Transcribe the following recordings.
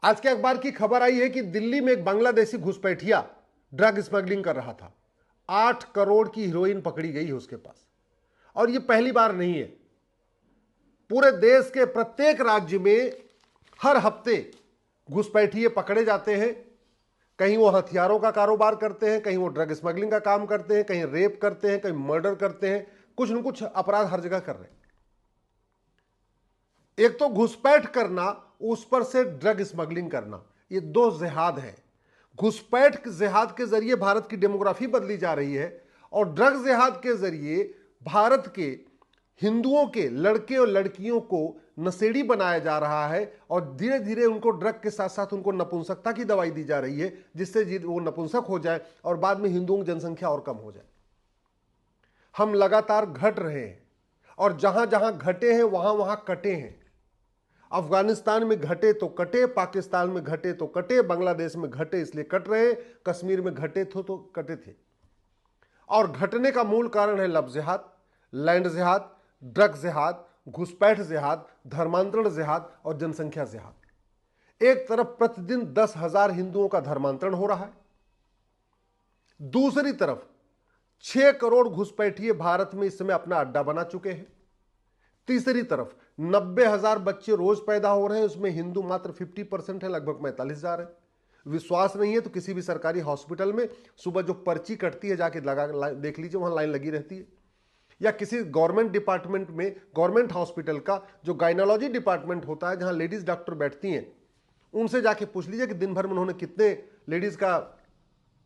आज के अखबार की खबर आई है कि दिल्ली में एक बांग्लादेशी घुसपैठिया ड्रग स्मगलिंग कर रहा था। 8 करोड़ की हीरोइन पकड़ी गई है उसके पास। और यह पहली बार नहीं है, पूरे देश के प्रत्येक राज्य में हर हफ्ते घुसपैठिए पकड़े जाते हैं। कहीं वो हथियारों का कारोबार करते हैं, कहीं वो ड्रग स्मगलिंग का काम करते हैं, कहीं रेप करते हैं, कहीं मर्डर करते हैं, कुछ न कुछ अपराध हर जगह कर रहे हैं। एक तो घुसपैठ करना, उस पर से ड्रग स्मगलिंग करना, ये दो जिहाद हैं। घुसपैठ जिहाद के जरिए भारत की डेमोग्राफी बदली जा रही है और ड्रग जिहाद के जरिए भारत के हिंदुओं के लड़के और लड़कियों को नशेड़ी बनाया जा रहा है और धीरे धीरे उनको ड्रग के साथ साथ उनको नपुंसकता की दवाई दी जा रही है, जिससे वो नपुंसक हो जाए और बाद में हिंदुओं की जनसंख्या और कम हो जाए। हम लगातार घट रहे हैं और जहां जहां घटे हैं वहां वहां कटे हैं। अफगानिस्तान में घटे तो कटे, पाकिस्तान में घटे तो कटे, बांग्लादेश में घटे इसलिए कट रहे, कश्मीर में घटे थे तो कटे थे। और घटने का मूल कारण है लव जिहाद, लैंड जिहाद, ड्रग जिहाद, घुसपैठ जिहाद, धर्मांतरण जिहाद और जनसंख्या जिहाद। एक तरफ प्रतिदिन 10,000 हिंदुओं का धर्मांतरण हो रहा है, दूसरी तरफ 6 करोड़ घुसपैठिए भारत में इस समय अपना अड्डा बना चुके हैं, तीसरी तरफ 90,000 बच्चे रोज पैदा हो रहे हैं, उसमें हिंदू मात्र 50% है, लगभग 45,000 है। विश्वास नहीं है तो किसी भी सरकारी हॉस्पिटल में सुबह जो पर्ची कटती है जाके लगा देख लीजिए, वहां लाइन लगी रहती है। या किसी गवर्नमेंट डिपार्टमेंट में, गवर्नमेंट हॉस्पिटल का जो गायनोलॉजी डिपार्टमेंट होता है जहां लेडीज डॉक्टर बैठती हैं, उनसे जाके पूछ लीजिए कि दिन भर में उन्होंने कितने लेडीज का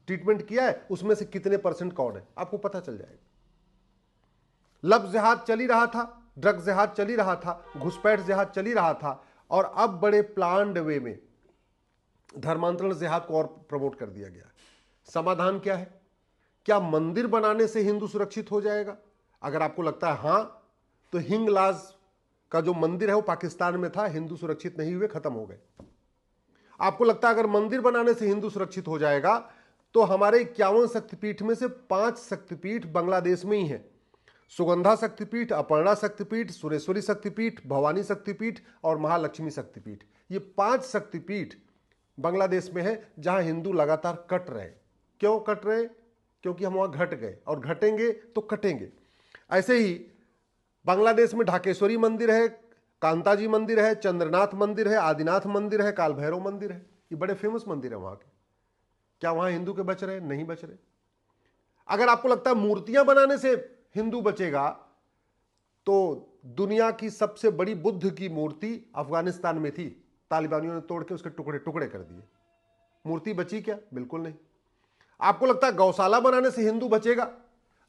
ट्रीटमेंट किया है, उसमें से कितने % कौन है, आपको पता चल जाएगा। लव जिहाद चल ही रहा था, ड्रग जिहाद चल ही रहा था, घुसपैठ जिहाद चल ही रहा था और अब बड़े प्लान्ड वे में धर्मांतरण जिहाद को और प्रमोट कर दिया गया। समाधान क्या है? क्या मंदिर बनाने से हिंदू सुरक्षित हो जाएगा? अगर आपको लगता है हां, तो हिंगलाज का जो मंदिर है वो पाकिस्तान में था, हिंदू सुरक्षित नहीं हुए, खत्म हो गए। आपको लगता है अगर मंदिर बनाने से हिंदू सुरक्षित हो जाएगा, तो हमारे 51 शक्तिपीठ में से 5 शक्तिपीठ बांग्लादेश में ही है। सुगंधा शक्तिपीठ, अपर्णा शक्तिपीठ, सुरेश्वरी शक्तिपीठ, भवानी शक्तिपीठ और महालक्ष्मी शक्तिपीठ, ये 5 शक्तिपीठ बांग्लादेश में है जहां हिंदू लगातार कट रहे। क्यों कट रहे? क्योंकि हम वहां घट गए और घटेंगे तो कटेंगे। ऐसे ही बांग्लादेश में ढाकेश्वरी मंदिर है, कांताजी मंदिर है, चंद्रनाथ मंदिर है, आदिनाथ मंदिर है, काल भैरव मंदिर है, ये बड़े फेमस मंदिर है वहां के। क्या वहां हिंदू के बच रहे? नहीं बच रहे। अगर आपको लगता है मूर्तियां बनाने से हिंदू बचेगा, तो दुनिया की सबसे बड़ी बुद्ध की मूर्ति अफगानिस्तान में थी, तालिबानियों ने तोड़ के उसके टुकड़े टुकड़े कर दिए। मूर्ति बची क्या? बिल्कुल नहीं। आपको लगता है गौशाला बनाने से हिंदू बचेगा?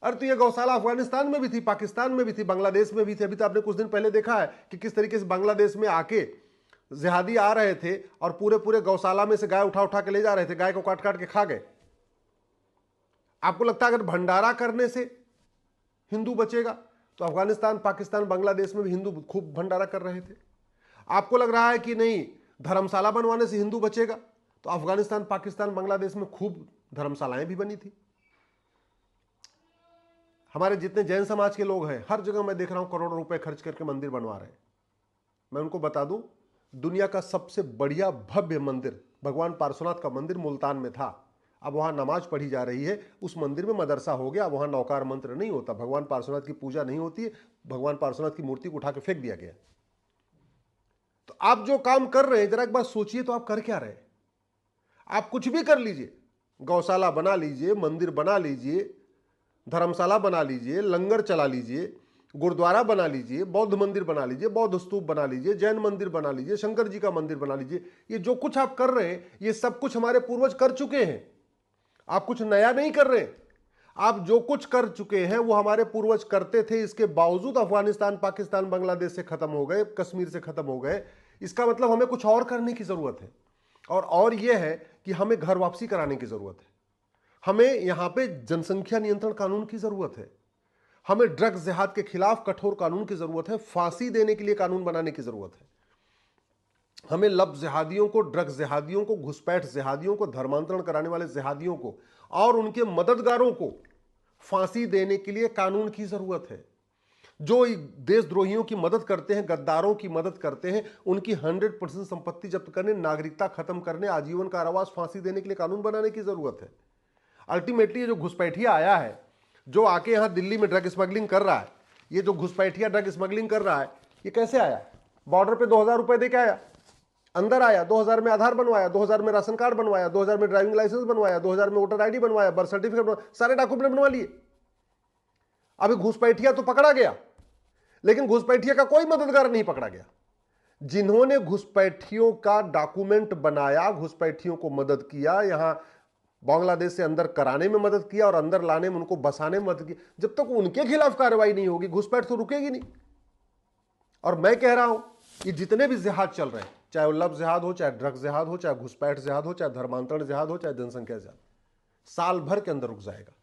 अरे तो ये गौशाला अफगानिस्तान में भी थी, पाकिस्तान में भी थी, बांग्लादेश में भी थी। अभी तो आपने कुछ दिन पहले देखा है कि किस तरीके से बांग्लादेश में आके जिहादी आ रहे थे और पूरे पूरे गौशाला में से गाय उठा उठा के ले जा रहे थे, गाय को काट काट के खा गए। आपको लगता है अगर भंडारा करने से हिंदू बचेगा? तो अफगानिस्तान, पाकिस्तान, बांग्लादेश में भी हिंदू खूब भंडारा कर रहे थे। आपको लग रहा है कि नहीं धर्मशाला बनवाने से हिंदू बचेगा? तो अफगानिस्तान, पाकिस्तान, बांग्लादेश में खूब धर्मशालाएं भी बनी थी। हमारे जितने जैन समाज के लोग हैं, हर जगह मैं देख रहा हूं करोड़ों रुपए खर्च करके मंदिर बनवा रहे हैं। मैं उनको बता दूं, दुनिया का सबसे बढ़िया भव्य मंदिर भगवान पार्श्वनाथ का मंदिर मुल्तान में था। अब वहां नमाज पढ़ी जा रही है, उस मंदिर में मदरसा हो गया, वहां नौकार मंत्र नहीं होता, भगवान पार्श्वनाथ की पूजा नहीं होती है, भगवान पार्श्वनाथ की मूर्ति को उठा के फेंक दिया गया। तो आप जो काम कर रहे हैं, जरा एक बात सोचिए, तो आप कर क्या रहे हैं? आप कुछ भी कर लीजिए, गौशाला बना लीजिए, मंदिर बना लीजिए, धर्मशाला बना लीजिए, लंगर चला लीजिए, गुरुद्वारा बना लीजिए, बौद्ध मंदिर बना लीजिए, बौद्ध स्तूप बना लीजिए, जैन मंदिर बना लीजिए, शंकर जी का मंदिर बना लीजिए। ये जो कुछ आप कर रहे हैं, ये सब कुछ हमारे पूर्वज कर चुके हैं। आप कुछ नया नहीं कर रहे। आप जो कुछ कर चुके हैं वो हमारे पूर्वज करते थे, इसके बावजूद अफगानिस्तान, पाकिस्तान, बांग्लादेश से खत्म हो गए, कश्मीर से खत्म हो गए। इसका मतलब हमें कुछ और करने की जरूरत है, और यह है कि हमें घर वापसी कराने की जरूरत है। हमें यहां पे जनसंख्या नियंत्रण कानून की जरूरत है, हमें ड्रग जिहाद के खिलाफ कठोर कानून की जरूरत है, फांसी देने के लिए कानून बनाने की जरूरत है। हमें लव जिहादियों को, ड्रग जिहादियों को, घुसपैठ जिहादियों को, धर्मांतरण कराने वाले जिहादियों को और उनके मददगारों को फांसी देने के लिए कानून की जरूरत है। जो देशद्रोहियों की मदद करते हैं, गद्दारों की मदद करते हैं, उनकी 100% संपत्ति जब्त करने, नागरिकता खत्म करने, आजीवन कारावास, फांसी देने के लिए कानून बनाने की जरूरत है। अल्टीमेटली जो घुसपैठिया आया है, जो आके यहां दिल्ली में ड्रग स्मगलिंग कर रहा है, ये जो घुसपैठिया ड्रग स्मगलिंग कर रहा है, ये कैसे आया? बॉर्डर पे 2000 रुपए दे के आया, अंदर आया, 2000 में आधार बनवाया, 2000 में राशन कार्ड बनवाया, 2000 में ड्राइविंग लाइसेंस बनवाया, 2000 में वोटर आईडी बनवाया, बर्थ सर्टिफिकेट बनवाया, सारे डॉक्यूमेंट बनवा लिए। अभी घुसपैठिया तो पकड़ा गया, लेकिन घुसपैठिया का कोई मददगार नहीं पकड़ा गया। जिन्होंने घुसपैठियों का डॉक्यूमेंट बनाया, घुसपैठियों को मदद किया, यहां बांग्लादेश से अंदर कराने में मदद किया और अंदर लाने में, उनको बसाने में मदद की, जब तक उनके खिलाफ कार्रवाई नहीं होगी घुसपैठ तो रुकेगी नहीं। और मैं कह रहा हूं कि जितने भी जिहाद चल रहे हैं, चाहे वो लव जिहाद हो, चाहे ड्रग जिहाद हो, चाहे घुसपैठ जिहाद हो, चाहे धर्मांतरण जिहाद हो, चाहे जनसंख्या जिहाद, साल भर के अंदर रुक जाएगा।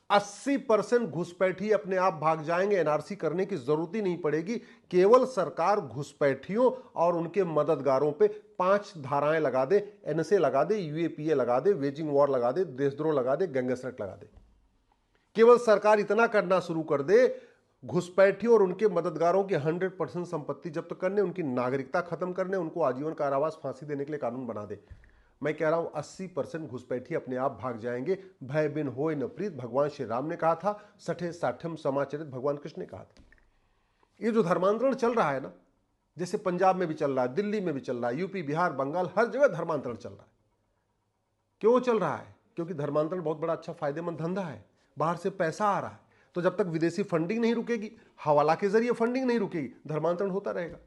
80% घुसपैठी अपने आप भाग जाएंगे, एनआरसी करने की जरूरत ही नहीं पड़ेगी। केवल सरकार घुसपैठियों और उनके मददगारों पे 5 धाराएं लगा दे, एनएसए लगा दे, यूएपीए लगा दे, वेजिंग वॉर लगा दे, देशद्रोह लगा दे, गैंगस्टर एक्ट लगा दे। केवल सरकार इतना करना शुरू कर दे, घुसपैठियों और उनके मददगारों की 100% संपत्ति जब्त करने, उनकी नागरिकता खत्म करने, उनको आजीवन कारावास, फांसी देने के लिए कानून बना दे। मैं कह रहा हूं 80% घुसपैठी अपने आप भाग जाएंगे। भय बिन होय न प्रीत, भगवान श्री राम ने कहा था, सठे साठ्यम समाचरित भगवान कृष्ण ने कहा था। ये जो धर्मांतरण चल रहा है ना, जैसे पंजाब में भी चल रहा है, दिल्ली में भी चल रहा है, यूपी, बिहार, बंगाल, हर जगह धर्मांतरण चल रहा है। क्यों चल रहा है? क्योंकि धर्मांतरण बहुत बड़ा अच्छा फायदेमंद धंधा है, बाहर से पैसा आ रहा है। तो जब तक विदेशी फंडिंग नहीं रुकेगी, हवाला के जरिए फंडिंग नहीं रुकेगी, धर्मांतरण होता रहेगा।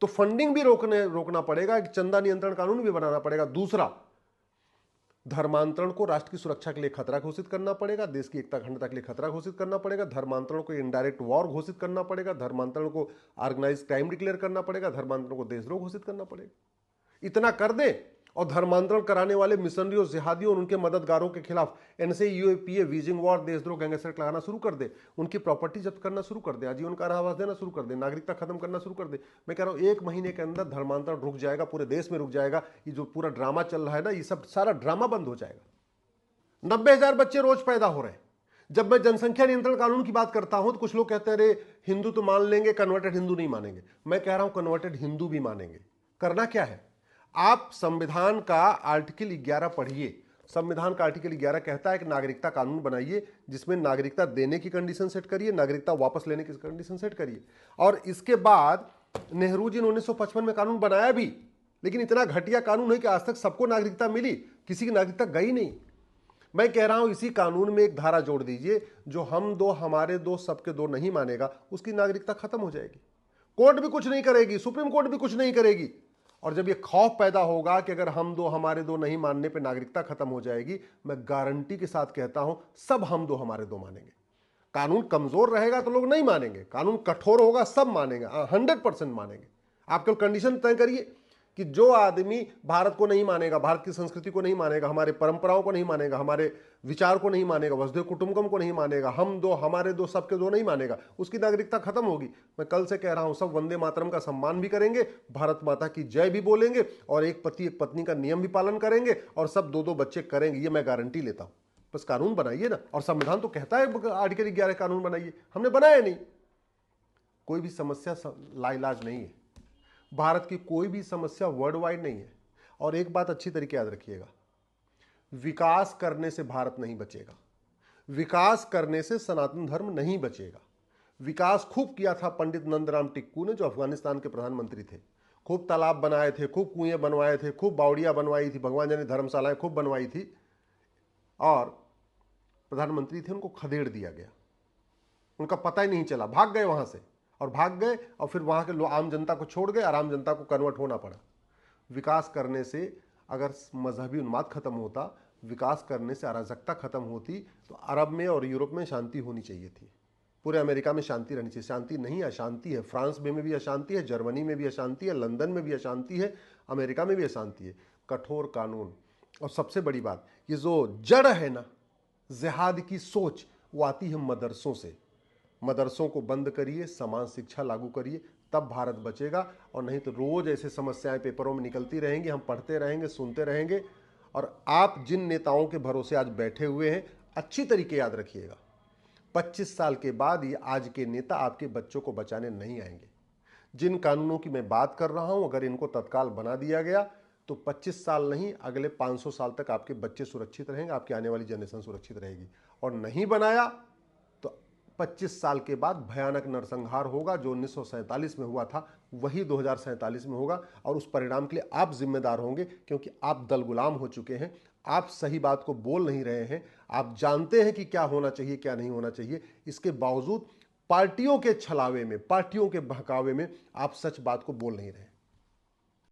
तो फंडिंग भी रोकना पड़ेगा, एक चंदा नियंत्रण कानून भी बनाना पड़ेगा। दूसरा, धर्मांतरण को राष्ट्र की सुरक्षा के लिए खतरा घोषित करना पड़ेगा, देश की एकता अखंडता के लिए खतरा घोषित करना पड़ेगा। धर्मांतरण को इनडायरेक्ट वॉर घोषित करना पड़ेगा, धर्मांतरण को ऑर्गेनाइज क्राइम डिक्लेयर करना पड़ेगा, धर्मांतरण को देशद्रोह घोषित करना पड़ेगा। इतना कर दे और धर्मांतरण कराने वाले मिशनरियों, जिहादियों और उनके मददगारों के खिलाफ एनएसए, यूएपीए, वेजिंग वॉर, देशद्रोह, गैंगस्टर एक्ट लगाना शुरू कर दे, उनकी प्रॉपर्टी जब्त करना शुरू कर दे, आजीवन कारावास देना शुरू कर दे, नागरिकता खत्म करना शुरू कर दे। मैं कह रहा हूं 1 महीने के अंदर धर्मांतरण रुक जाएगा, पूरे देश में रुक जाएगा। ये जो पूरा ड्रामा चल रहा है ना, ये सब सारा ड्रामा बंद हो जाएगा। 90,000 बच्चे रोज पैदा हो रहे हैं। जब मैं जनसंख्या नियंत्रण कानून की बात करता हूं तो कुछ लोग कहते हैं अरे हिंदू तो मान लेंगे, कन्वर्टेड हिंदू नहीं मानेंगे। मैं कह रहा हूं कन्वर्टेड हिंदू भी मानेंगे। करना क्या है, आप संविधान का आर्टिकल 11 पढ़िए। संविधान का आर्टिकल 11 कहता है कि नागरिकता कानून बनाइए, जिसमें नागरिकता देने की कंडीशन सेट करिए, नागरिकता वापस लेने की कंडीशन सेट करिए। और इसके बाद नेहरू जी ने 1955 में कानून बनाया भी, लेकिन इतना घटिया कानून है कि आज तक सबको नागरिकता मिली, किसी की नागरिकता गई नहीं। मैं कह रहा हूं इसी कानून में एक धारा जोड़ दीजिए, जो हम दो हमारे दो सबके दो नहीं मानेगा, उसकी नागरिकता खत्म हो जाएगी। कोर्ट भी कुछ नहीं करेगी, सुप्रीम कोर्ट भी कुछ नहीं करेगी। और जब ये खौफ पैदा होगा कि अगर हम दो हमारे दो नहीं मानने पे नागरिकता खत्म हो जाएगी, मैं गारंटी के साथ कहता हूं सब हम दो हमारे दो मानेंगे। कानून कमजोर रहेगा तो लोग नहीं मानेंगे, कानून कठोर होगा सब मानेंगे, 100% मानेंगे। आप केवल कंडीशन तय करिए कि जो आदमी भारत को नहीं मानेगा, भारत की संस्कृति को नहीं मानेगा, हमारे परंपराओं को नहीं मानेगा, हमारे विचार को नहीं मानेगा, वसुधैव कुटुंबकम को नहीं मानेगा, हम दो हमारे दो सबके दो नहीं मानेगा, उसकी नागरिकता खत्म होगी। मैं कल से कह रहा हूं सब वंदे मातरम का सम्मान भी करेंगे, भारत माता की जय भी बोलेंगे, और एक पति एक पत्नी का नियम भी पालन करेंगे, और सब दो दो बच्चे करेंगे। ये मैं गारंटी लेता हूं। बस कानून बनाइए ना, और संविधान तो कहता है आर्टिकल 11 कानून बनाइए, हमने बनाया नहीं। कोई भी समस्या लाइलाज नहीं है, भारत की कोई भी समस्या वर्ल्ड वाइड नहीं है। और एक बात अच्छी तरीके याद रखिएगा, विकास करने से भारत नहीं बचेगा, विकास करने से सनातन धर्म नहीं बचेगा। विकास खूब किया था पंडित नंदराम टिक्कू ने, जो अफगानिस्तान के प्रधानमंत्री थे। खूब तालाब बनाए थे, खूब कुएं बनवाए थे, खूब बावड़ियां बनवाई थी, भगवान जी ने धर्मशालाएं खूब बनवाई थी, और प्रधानमंत्री थे, उनको खदेड़ दिया गया, उनका पता ही नहीं चला, भाग गए वहां से, और भाग गए और फिर वहां के लोग आम जनता को छोड़ गए, और आम जनता को कन्वर्ट होना पड़ा। विकास करने से अगर मजहबी उन्माद खत्म होता, विकास करने से अराजकता खत्म होती, तो अरब में और यूरोप में शांति होनी चाहिए थी, पूरे अमेरिका में शांति रहनी चाहिए। शांति नहीं, अशांति है। फ्रांस में भी अशांति है, जर्मनी में भी अशांति है, लंदन में भी अशांति है, अमेरिका में भी अशांति है। कठोर कानून, और सबसे बड़ी बात, ये जो जड़ है ना जिहाद की सोच, वो आती है मदरसों से। मदरसों को बंद करिए, समान शिक्षा लागू करिए, तब भारत बचेगा। और नहीं तो रोज ऐसे समस्याएं पेपरों में निकलती रहेंगी, हम पढ़ते रहेंगे, सुनते रहेंगे। और आप जिन नेताओं के भरोसे आज बैठे हुए हैं, अच्छी तरीके याद रखिएगा, 25 साल के बाद ये आज के नेता आपके बच्चों को बचाने नहीं आएंगे। जिन कानूनों की मैं बात कर रहा हूं, अगर इनको तत्काल बना दिया गया तो 25 साल नहीं, अगले 500 साल तक आपके बच्चे सुरक्षित रहेंगे, आपकी आने वाली जनरेशन सुरक्षित रहेगी। और नहीं बनाया तो 25 साल के बाद भयानक नरसंहार होगा। जो 1947 में हुआ था वही 2047 में होगा, और उस परिणाम के लिए आप जिम्मेदार होंगे, क्योंकि आप दल गुलाम हो चुके हैं। आप सही बात को बोल नहीं रहे हैं। आप जानते हैं कि क्या होना चाहिए, क्या नहीं होना चाहिए। इसके बावजूद पार्टियों के छलावे में, पार्टियों के बहकावे में आप सच बात को बोल नहीं रहे।